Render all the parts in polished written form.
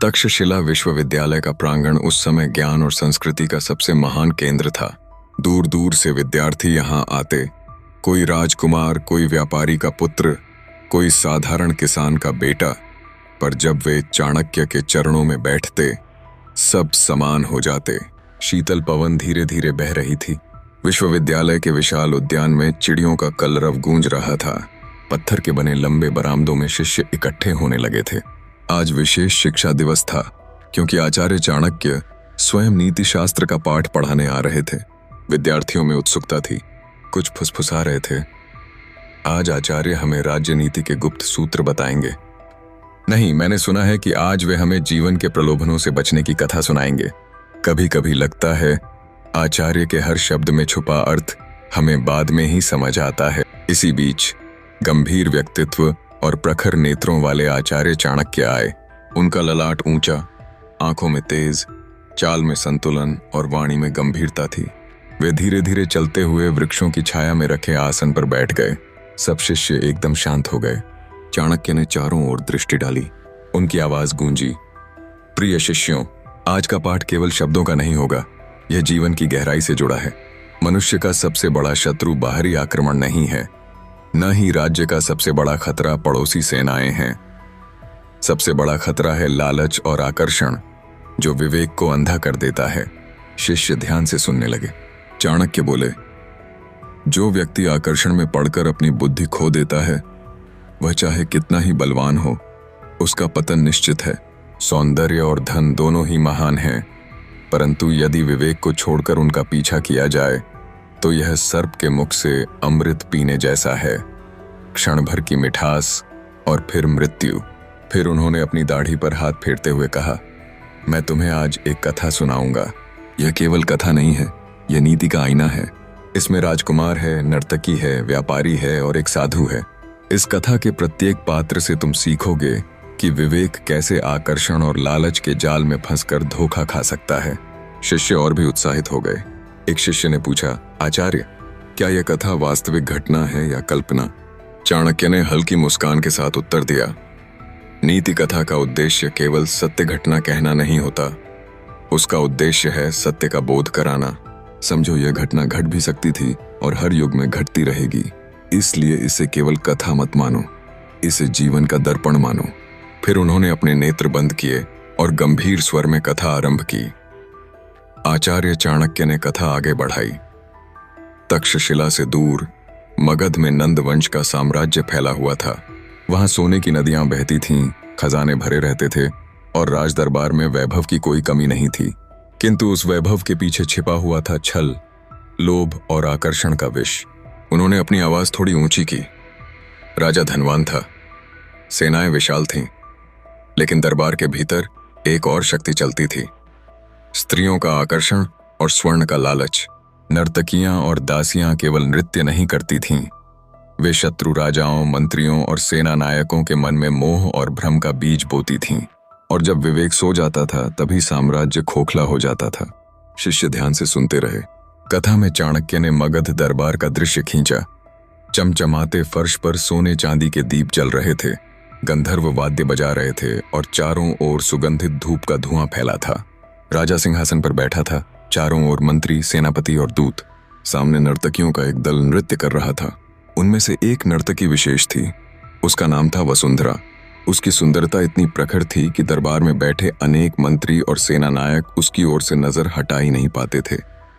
तक्षशिला विश्वविद्यालय का प्रांगण उस समय ज्ञान और संस्कृति का सबसे महान केंद्र था। दूर दूर से विद्यार्थी यहाँ आते, कोई राजकुमार, कोई व्यापारी का पुत्र, कोई साधारण किसान का बेटा, पर जब वे चाणक्य के चरणों में बैठते सब समान हो जाते। शीतल पवन धीरे धीरे बह रही थी। विश्वविद्यालय के विशाल उद्यान में चिड़ियों का कलरव गूंज रहा था। पत्थर के बने लंबे बरामदों में शिष्य इकट्ठे होने लगे थे। आज विशेष शिक्षा दिवस था, क्योंकि आचार्य चाणक्य स्वयं नीति शास्त्र का पाठ पढ़ाने आ रहे थे। विद्यार्थियों में उत्सुकता थी, कुछ फुसफुसा रहे थे, आज आचार्य हमें राज्य नीति के गुप्त सूत्र बताएंगे। नहीं, मैंने सुना है कि आज वे हमें जीवन के प्रलोभनों से बचने की कथा सुनाएंगे। कभी कभी लगता है आचार्य के हर शब्द में छुपा अर्थ हमें बाद में ही समझ आता है। इसी बीच गंभीर व्यक्तित्व और प्रखर नेत्रों वाले आचार्य चाणक्य आए। उनका ललाट ऊंचा, आंखों में तेज, चाल में संतुलन और वाणी में गंभीरता थी। वे धीरे धीरे चलते हुए वृक्षों की छाया में रखे आसन पर बैठ गए। सब शिष्य एकदम शांत हो गए। चाणक्य ने चारों ओर दृष्टि डाली। उनकी आवाज गूंजी, प्रिय शिष्यों, आज का पाठ केवल शब्दों का नहीं होगा, यह जीवन की गहराई से जुड़ा है। मनुष्य का सबसे बड़ा शत्रु बाहरी आक्रमण नहीं है, न ही राज्य का सबसे बड़ा खतरा पड़ोसी सेनाएं हैं। सबसे बड़ा खतरा है लालच और आकर्षण, जो विवेक को अंधा कर देता है। शिष्य ध्यान से सुनने लगे। चाणक्य बोले, जो व्यक्ति आकर्षण में पड़कर अपनी बुद्धि खो देता है, वह चाहे कितना ही बलवान हो, उसका पतन निश्चित है। सौंदर्य और धन दोनों ही महान हैं, परंतु यदि विवेक को छोड़कर उनका पीछा किया जाए तो यह सर्प के मुख से अमृत पीने जैसा है। क्षण भर की मिठास और फिर मृत्यु। फिर उन्होंने अपनी दाढ़ी पर हाथ फेरते हुए कहा, मैं तुम्हें आज एक कथा सुनाऊंगा। यह केवल कथा नहीं है, यह नीति का आईना है। इसमें राजकुमार है, नर्तकी है, व्यापारी है और एक साधु है। इस कथा के प्रत्येक पात्र से तुम सीखोगे कि विवेक कैसे आकर्षण और लालच के जाल में फंसकर धोखा खा सकता है। शिष्य और भी उत्साहित हो गए। एक शिष्य ने पूछा, आचार्य, क्या यह कथा वास्तविक घटना है या कल्पना? चाणक्य ने हल्की मुस्कान के साथ उत्तर दिया, नीति कथा का उद्देश्य केवल सत्य घटना कहना नहीं होता, उसका उद्देश्य है सत्य का बोध कराना। समझो, यह घटना घट भी सकती थी और हर युग में घटती रहेगी, इसलिए इसे केवल कथा मत मानो, इसे जीवन का दर्पण मानो। फिर उन्होंने अपने नेत्र बंद किए और गंभीर स्वर में कथा आरंभ की। आचार्य चाणक्य ने कथा आगे बढ़ाई। तक्षशिला से दूर मगध में नंद वंश का साम्राज्य फैला हुआ था। वहां सोने की नदियां बहती थीं, खजाने भरे रहते थे और राज दरबार में वैभव की कोई कमी नहीं थी। किंतु उस वैभव के पीछे छिपा हुआ था छल, लोभ और आकर्षण का विष। उन्होंने अपनी आवाज थोड़ी ऊंची की। राजा धनवान था, सेनाएं विशाल थीं, लेकिन दरबार के भीतर एक और शक्ति चलती थी, स्त्रियों का आकर्षण और स्वर्ण का लालच। नर्तकियां और दासियां केवल नृत्य नहीं करती थीं, वे शत्रु राजाओं, मंत्रियों और सेना नायकों के मन में मोह और भ्रम का बीज बोती थीं। और जब विवेक सो जाता था, तभी साम्राज्य खोखला हो जाता था। शिष्य ध्यान से सुनते रहे। कथा में चाणक्य ने मगध दरबार का दृश्य खींचा। चमचमाते फर्श पर सोने चांदी के दीप जल रहे थे, गंधर्व वाद्य बजा रहे थे और चारों ओर सुगंधित धूप का धुआं फैला था। राजा सिंहासन पर बैठा था, चारों ओर मंत्री, सेनापति और दूत। सामने नर्तकियों का एक दल नृत्य कर रहा था। उनमें से एक नर्तकी विशेष थी, उसका नाम था वसुंधरा। उसकी सुंदरता इतनी प्रखर थी कि दरबार में बैठे अनेक मंत्री और सेना नायक उसकी ओर से नजर हटा ही नहीं पाते थे।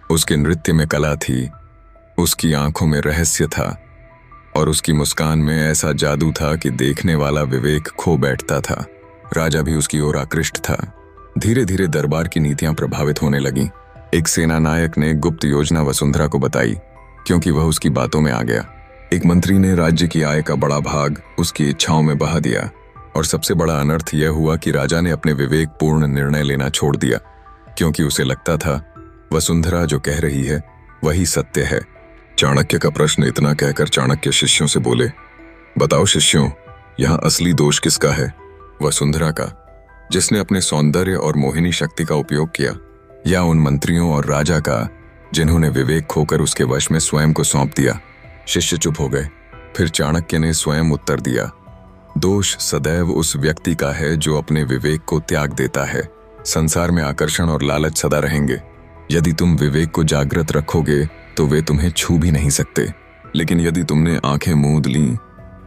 उसके नृत्य में कला थी, उसकी आंखों में रहस्य था और उसकी मुस्कान में ऐसा जादू था कि देखने वाला विवेक खो बैठता था। राजा भी उसकी ओर आकृष्ट था। धीरे धीरे दरबार की नीतियां प्रभावित होने लगीं। एक सेना नायक ने गुप्त योजना वसुंधरा को बताई, क्योंकि वह उसकी बातों में आ गया। एक मंत्री ने राज्य की आय का बड़ा भाग उसकी इच्छाओं में बहा दिया और सबसे बड़ा अनर्थ यह हुआ कि राजा ने अपने विवेकपूर्ण निर्णय लेना छोड़ दिया, क्योंकि उसे लगता था वसुंधरा जो कह रही है वही सत्य है। चाणक्य का प्रश्न इतना कहकर चाणक्य शिष्यों से बोले, बताओ शिष्यों, यहाँ असली दोष किसका है? वसुंधरा का, जिसने अपने सौंदर्य और मोहिनी शक्ति का उपयोग किया, या उन मंत्रियों और राजा का जिन्होंने विवेक खोकर उसके वश में स्वयं को सौंप दिया? शिष्य चुप हो गए। फिर चाणक्य ने स्वयं उत्तर दिया, दोष सदैव उस व्यक्ति का है जो अपने विवेक को त्याग देता है। संसार में आकर्षण और लालच सदा रहेंगे। यदि तुम विवेक को जागृत रखोगे तो वे तुम्हें छू भी नहीं सकते, लेकिन यदि तुमने आंखें मूंद लीं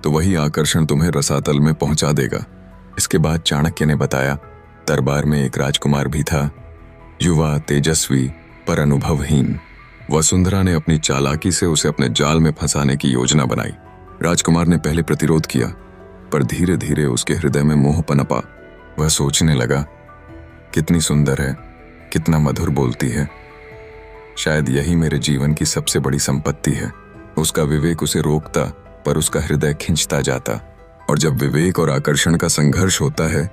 तो वही आकर्षण तुम्हें रसातल में पहुंचा देगा। इसके बाद चाणक्य ने बताया, दरबार में एक राजकुमार भी था, युवा, तेजस्वी पर अनुभवहीन। वसुंधरा ने अपनी चालाकी से उसे अपने जाल में फंसाने की योजना बनाई। राजकुमार ने पहले प्रतिरोध किया, पर धीरे धीरे उसके हृदय में मोह पनपा। वह सोचने लगा, कितनी सुंदर है, कितना मधुर बोलती है, शायद यही मेरे जीवन की सबसे बड़ी संपत्ति है। उसका विवेक उसे रोकता, पर उसका हृदय खिंचता जाता। और जब विवेक और आकर्षण का संघर्ष होता है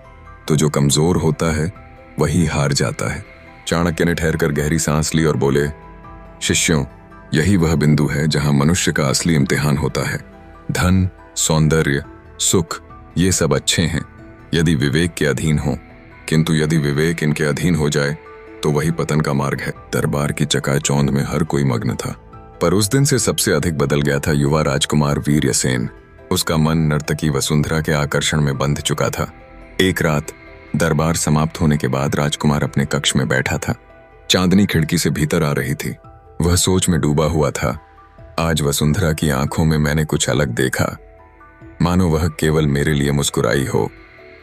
तो जो कमजोर होता है वही हार जाता है। चाणक्य ने ठहरकर गहरी सांस ली और बोले, शिष्यों, यही वह बिंदु है जहां मनुष्य का असली इम्तिहान होता है। धन, सौंदर्य, सुख ये सब अच्छे हैं यदि विवेक के अधीन हो, किंतु यदि विवेक इनके अधीन हो जाए तो वही पतन का मार्ग है। दरबार की चकाचौंध में हर कोई मग्न था, पर उस दिन से सबसे अधिक बदल गया था युवा राजकुमार वीर्यसेन। उसका मन नर्तकी वसुंधरा के आकर्षण में बंध चुका था। एक रात दरबार समाप्त होने के बाद राजकुमार अपने कक्ष में बैठा था। चांदनी खिड़की से भीतर आ रही थी। वह सोच में डूबा हुआ था। आज वसुंधरा की आंखों में मैंने कुछ अलग देखा, मानो वह केवल मेरे लिए मुस्कुराई हो।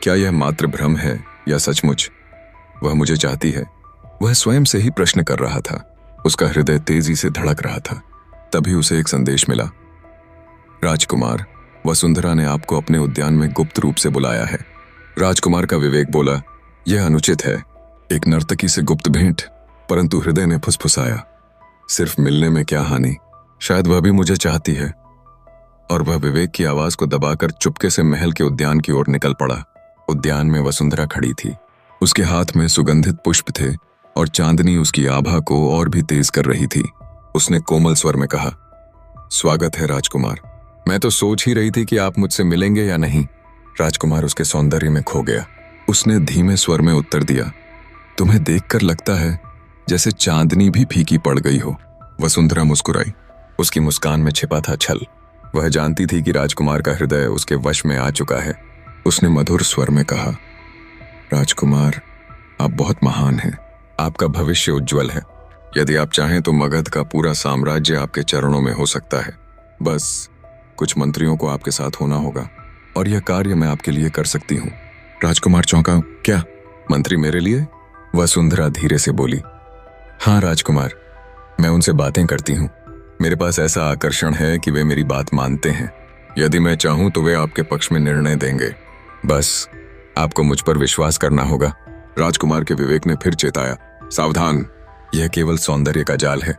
क्या यह मात्र भ्रम है या सचमुच वह मुझे चाहती है? वह स्वयं से ही प्रश्न कर रहा था। उसका हृदय तेजी से धड़क रहा था। तभी उसे एक संदेश मिला, राजकुमार, वसुंधरा ने आपको अपने उद्यान में गुप्त रूप से बुलाया है। राजकुमार का विवेक बोला, यह अनुचित है, एक नर्तकी से गुप्त भेंट। परंतु हृदय ने फुसफुसाया, सिर्फ मिलने में क्या हानि, शायद वह भी मुझे चाहती है। और वह विवेक की आवाज को दबाकर चुपके से महल के उद्यान की ओर निकल पड़ा। उद्यान में वसुंधरा खड़ी थी। उसके हाथ में सुगंधित पुष्प थे और चांदनी उसकी आभा को और भी तेज कर रही थी। उसने कोमल स्वर में कहा, स्वागत है राजकुमार, मैं तो सोच ही रही थी कि आप मुझसे मिलेंगे या नहीं। राजकुमार उसके सौंदर्य में खो गया। उसने धीमे स्वर में उत्तर दिया, तुम्हें देखकर लगता है जैसे चांदनी भी फीकी पड़ गई हो। वसुंधरा मुस्कुराई। उसकी मुस्कान में छिपा था छल। वह जानती थी कि राजकुमार का हृदय उसके वश में आ चुका है। उसने मधुर स्वर में कहा, राजकुमार, आप बहुत महान हैं, आपका भविष्य उज्जवल है। यदि आप चाहें तो मगध का पूरा साम्राज्य आपके चरणों में हो सकता है। बस कुछ मंत्रियों को आपके साथ होना होगा और यह कार्य मैं आपके लिए कर सकती हूँ। राजकुमार चौंका, क्या मंत्री मेरे लिए? वसुंधरा धीरे से बोली, हाँ राजकुमार, मैं उनसे बातें करती हूँ। मेरे पास ऐसा आकर्षण है कि वे मेरी बात मानते हैं। यदि मैं चाहूँ तो वे आपके पक्ष में निर्णय देंगे। बस आपको मुझ पर विश्वास करना होगा। राजकुमार के विवेक ने फिर चेताया, सावधान, यह केवल सौंदर्य का जाल है।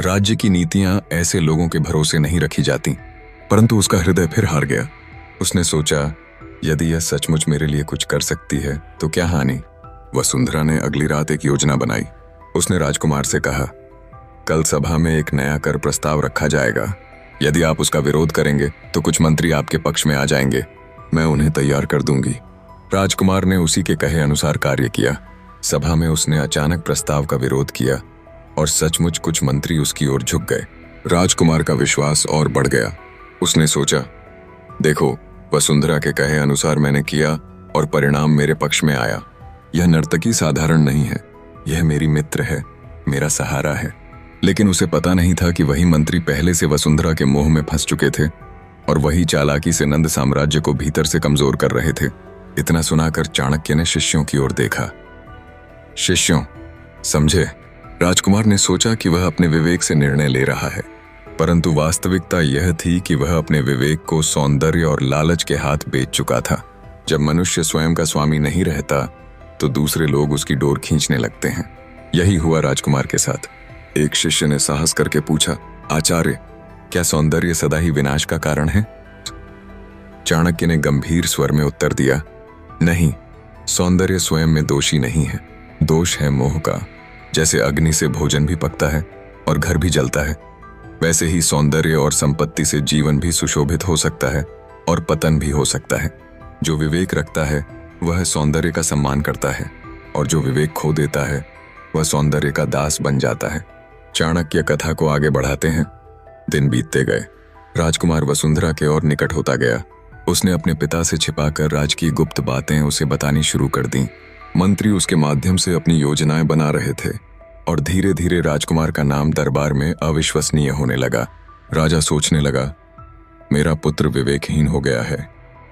राज्य की नीतियां ऐसे लोगों के भरोसे नहीं रखी जाती। परंतु उसका हृदय फिर हार गया। उसने सोचा, यदि यह सचमुच मेरे लिए कुछ कर सकती है तो क्या हानि। वसुंधरा ने अगली रात एक योजना बनाई। उसने राजकुमार से कहा, कल सभा में एक नया कर प्रस्ताव रखा जाएगा। यदि आप उसका विरोध करेंगे तो कुछ मंत्री आपके पक्ष में आ जाएंगे। मैं उन्हें तैयार कर दूंगी। राजकुमार ने उसी के कहे अनुसार कार्य किया। सभा में उसने अचानक प्रस्ताव का विरोध किया और सचमुच कुछ मंत्री उसकी ओर झुक गए। राजकुमार का विश्वास और बढ़ गया। उसने सोचा, देखो, वसुंधरा के कहे अनुसार मैंने किया और परिणाम मेरे पक्ष में आया। यह नर्तकी साधारण नहीं है, यह मेरी मित्र है, मेरा सहारा है। लेकिन उसे पता नहीं था कि वही मंत्री पहले से वसुंधरा के मोह में फंस चुके थे और वही चालाकी से नंद साम्राज्य को भीतर से कमजोर कर रहे थे। इतना सुनाकर चाणक्य ने शिष्यों की ओर देखा। शिष्यों, समझे, राजकुमार ने सोचा कि वह अपने विवेक से निर्णय ले रहा है, परंतु वास्तविकता यह थी कि वह अपने विवेक को सौंदर्य और लालच के हाथ बेच चुका था। जब मनुष्य स्वयं का स्वामी नहीं रहता तो दूसरे लोग उसकी डोर खींचने लगते हैं। यही हुआ राजकुमार के साथ। एक शिष्य ने साहस करके पूछा, आचार्य, क्या सौंदर्य सदा ही विनाश का कारण है? चाणक्य ने गंभीर स्वर में उत्तर दिया, नहीं, सौंदर्य स्वयं में दोषी नहीं है। दोष है मोह का। जैसे अग्नि से भोजन भी पकता है और घर भी जलता है, वैसे ही सौंदर्य और संपत्ति से जीवन भी सुशोभित हो सकता है और पतन भी हो सकता है। जो विवेक रखता है वह सौंदर्य का सम्मान करता है और जो विवेक खो देता है वह सौंदर्य का दास बन जाता है। चाणक्य कथा को आगे बढ़ाते हैं। दिन बीतते गए। राजकुमार वसुंधरा के और निकट होता गया। उसने अपने पिता से छिपाकर राज की गुप्त बातें उसे बतानी शुरू कर दी। मंत्री उसके माध्यम से अपनी योजनाएं बना रहे थे और धीरे धीरे राजकुमार का नाम दरबार में अविश्वसनीय होने लगा। राजा सोचने लगा, मेरा पुत्र विवेकहीन हो गया है,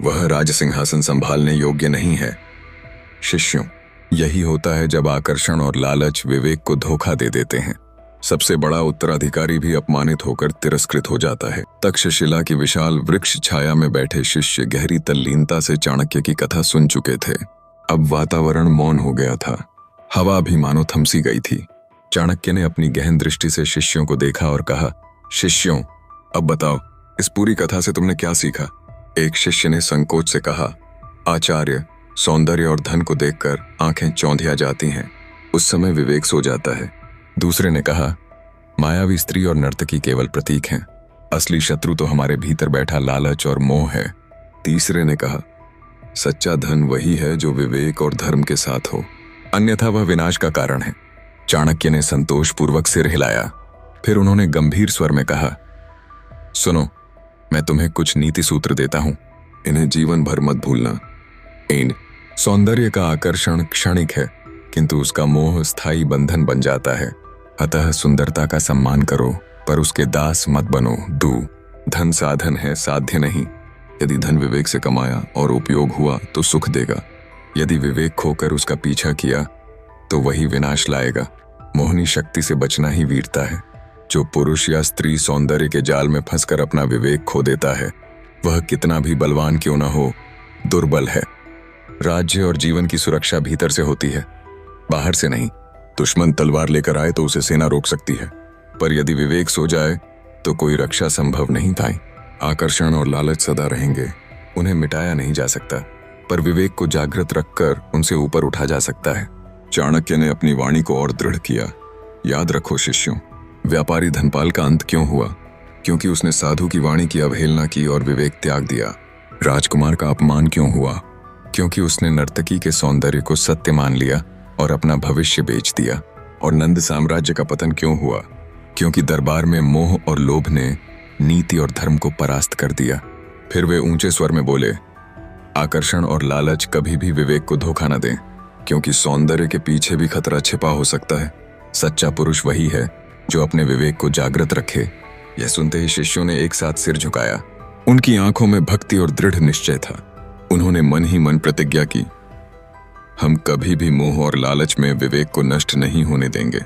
वह राज सिंहासन संभालने योग्य नहीं है। शिष्यों, यही होता है जब आकर्षण और लालच विवेक को धोखा दे देते हैं। सबसे बड़ा उत्तराधिकारी भी अपमानित होकर तिरस्कृत हो जाता है। तक्षशिला की विशाल वृक्ष छाया में बैठे शिष्य गहरी तल्लीनता से चाणक्य की कथा सुन चुके थे। अब वातावरण मौन हो गया था, हवा भी मानो थमसी गई थी। चाणक्य ने अपनी गहन दृष्टि से शिष्यों को देखा और कहा, शिष्यों, अब बताओ, इस पूरी कथा से तुमने क्या सीखा? एक शिष्य ने संकोच से कहा, आचार्य, सौंदर्य और धन को देखकर आंखें चौंधिया जाती हैं, उस समय विवेक सो जाता है। दूसरे ने कहा, मायावी स्त्री और नर्तकी केवल प्रतीक हैं, असली शत्रु तो हमारे भीतर बैठा लालच और मोह है। तीसरे ने कहा, सच्चा धन वही है जो विवेक और धर्म के साथ हो, अन्यथा वह विनाश का कारण है। चाणक्य ने संतोषपूर्वक सिर हिलाया। फिर उन्होंने गंभीर स्वर में कहा, सुनो, मैं तुम्हें कुछ नीति सूत्र देता हूं, इन्हें जीवन भर मत भूलना। सौंदर्य का आकर्षण क्षणिक है, किंतु उसका मोह स्थायी बंधन बन जाता है। अतः सुंदरता का सम्मान करो, पर उसके दास मत बनो। धन साधन है, साध्य नहीं। यदि धन विवेक से कमाया और उपयोग हुआ तो सुख देगा, यदि विवेक खोकर उसका पीछा किया तो वही विनाश लाएगा। मोहनी शक्ति से बचना ही वीरता है। जो पुरुष या स्त्री सौंदर्य के जाल में फंसकर अपना विवेक खो देता है, वह कितना भी बलवान क्यों न हो, दुर्बल है। राज्य और जीवन की सुरक्षा भीतर से होती है, बाहर से नहीं। दुश्मन तलवार लेकर आए तो उसे सेना रोक सकती है, पर यदि विवेक सो जाए तो कोई रक्षा संभव नहीं भाई। आकर्षण और लालच सदा रहेंगे, उन्हें मिटाया नहीं जा सकता, पर विवेक को जागृत रखकर उनसे ऊपर उठा जा सकता है। चाणक्य ने अपनी वाणी को और दृढ़ किया। याद रखो शिष्यों, व्यापारी धनपाल का अंत क्यों हुआ? क्योंकि उसने साधु की वाणी की अवहेलना की और विवेक त्याग दिया। राजकुमार का अपमान क्यों हुआ? क्योंकि उसने नर्तकी के सौंदर्य को सत्य मान लिया और अपना भविष्य बेच दिया। और नंद साम्राज्य का पतन क्यों हुआ? क्योंकि दरबार में मोह और लोभ ने नीति और धर्म को परास्त कर दिया। फिर वे ऊंचे स्वर में बोले, आकर्षण और लालच कभी भी विवेक को धोखा न दें, क्योंकि सौंदर्य के पीछे भी खतरा छिपा हो सकता है। सच्चा पुरुष वही है जो अपने विवेक को जागृत रखे। यह सुनते ही शिष्यों ने एक साथ सिर झुकाया। उनकी आंखों में भक्ति और दृढ़ निश्चय था। उन्होंने मन ही मन प्रतिज्ञा की, हम कभी भी मोह और लालच में विवेक को नष्ट नहीं होने देंगे।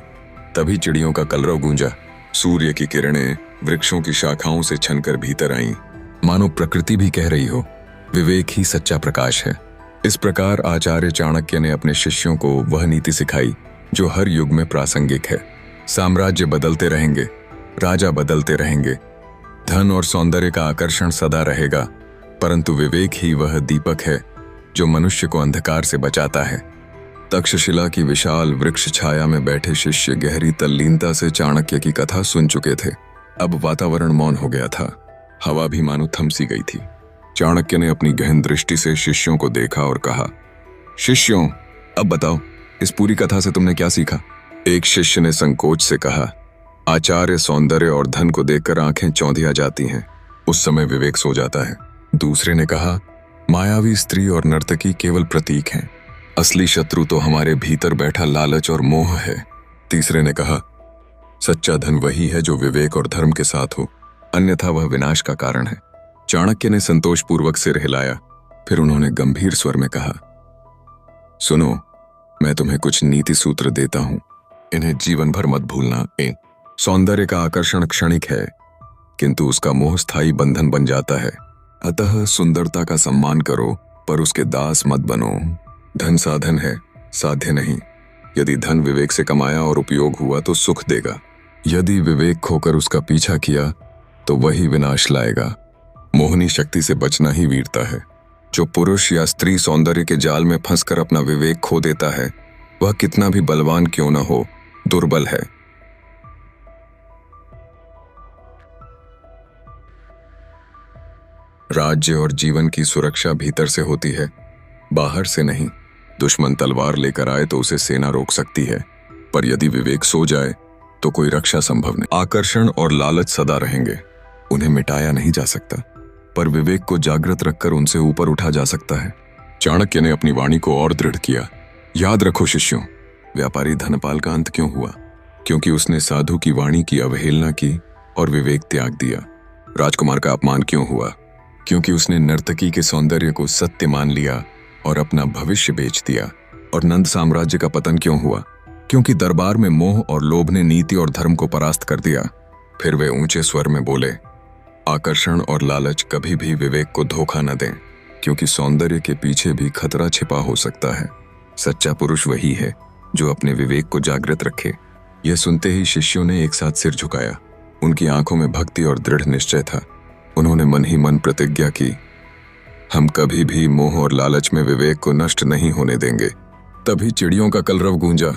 तभी चिड़ियों का कलरव गूंजा, सूर्य की किरणें वृक्षों की शाखाओं से छनकर भीतर आईं, मानो प्रकृति भी कह रही हो, विवेक ही सच्चा प्रकाश है। इस प्रकार आचार्य चाणक्य ने अपने शिष्यों को वह नीति सिखाई जो हर युग में प्रासंगिक है। साम्राज्य बदलते रहेंगे, राजा बदलते रहेंगे, धन और सौंदर्य का आकर्षण सदा रहेगा, परंतु विवेक ही वह दीपक है जो मनुष्य को अंधकार से बचाता है। तक्षशिला की विशाल वृक्ष छाया में बैठे शिष्य गहरी तल्लीनता से चाणक्य की कथा सुन चुके थे। अब वातावरण मौन हो गया था, हवा भी मानो थमसी गई थी। चाणक्य ने अपनी गहन दृष्टि से शिष्यों को देखा और कहा, शिष्यों, अब बताओ, इस पूरी कथा से तुमने क्या सीखा? एक शिष्य ने संकोच से कहा, आचार्य, सौंदर्य और धन को देखकर आंखें चौंधिया जाती हैं, उस समय विवेक सो जाता है। दूसरे ने कहा, मायावी स्त्री और नर्तकी केवल प्रतीक हैं, असली शत्रु तो हमारे भीतर बैठा लालच और मोह है। तीसरे ने कहा, सच्चा धन वही है जो विवेक और धर्म के साथ हो, अन्यथा वह विनाश का कारण है। चाणक्य ने संतोषपूर्वक सिर हिलाया। फिर उन्होंने गंभीर स्वर में कहा, सुनो, मैं तुम्हें कुछ नीति सूत्र देता हूं, इन्हें जीवन भर मत भूलना। सौंदर्य का आकर्षण क्षणिक है, किंतु उसका मोह स्थायी बंधन बन जाता है। अतः सुंदरता का सम्मान करो, पर उसके दास मत बनो। धन साधन है, साध्य नहीं। यदि धन विवेक से कमाया और उपयोग हुआ तो सुख देगा, यदि विवेक खोकर उसका पीछा किया तो वही विनाश लाएगा। मोहनी शक्ति से बचना ही वीरता है। जो पुरुष या स्त्री सौंदर्य के जाल में फंसकर अपना विवेक खो देता है, वह कितना भी बलवान क्यों न हो, दुर्बल है। राज्य और जीवन की सुरक्षा भीतर से होती है, बाहर से नहीं। दुश्मन तलवार लेकर आए तो उसे सेना रोक सकती है, पर यदि विवेक सो जाए तो कोई रक्षा संभव नहीं। आकर्षण और लालच सदा रहेंगे, उन्हें मिटाया नहीं जा सकता, पर विवेक को जागृत रखकर उनसे ऊपर उठा जा सकता है। चाणक्य ने अपनी वाणी को और दृढ़ किया। याद रखो शिष्यों, व्यापारी धनपाल का अंत क्यों हुआ? क्योंकि उसने साधु की वाणी की अवहेलना की और विवेक त्याग दिया। राजकुमार का अपमान क्यों हुआ? क्योंकि उसने नर्तकी के सौंदर्य को सत्य मान लिया और अपना भविष्य बेच दिया। और नंद साम्राज्य का पतन क्यों हुआ? क्योंकि दरबार में मोह और लोभ ने नीति और धर्म को परास्त कर दिया। फिर वे ऊंचे स्वर में बोले, आकर्षण और लालच कभी भी विवेक को धोखा न दें, क्योंकि सौंदर्य के पीछे भी खतरा छिपा हो सकता है। सच्चा पुरुष वही है जो अपने विवेक को जागृत रखे। यह सुनते ही शिष्यों ने एक साथ सिर झुकाया। उनकी आंखों में भक्ति और दृढ़ निश्चय था। उन्होंने मन ही मन प्रतिज्ञा की, हम कभी भी मोह और लालच में विवेक को नष्ट नहीं होने देंगे। तभी चिड़ियों का कलरव गूंजा।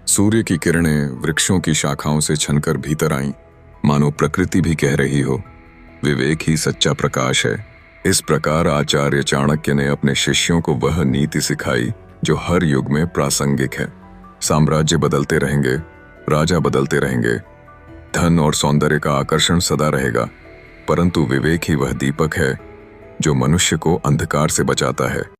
सूर्य की किरणें वृक्षों की शाखाओं से छनकर भीतर आईं, मानो प्रकृति भी कह रही हो, विवेक ही सच्चा प्रकाश है। इस प्रकार आचार्य चाणक्य ने अपने शिष्यों को वह नीति सिखाई जो हर युग में प्रासंगिक है। साम्राज्य बदलते रहेंगे, राजा बदलते रहेंगे, धन और सौंदर्य का आकर्षण सदा रहेगा, परंतु विवेक ही वह दीपक है जो मनुष्य को अंधकार से बचाता है।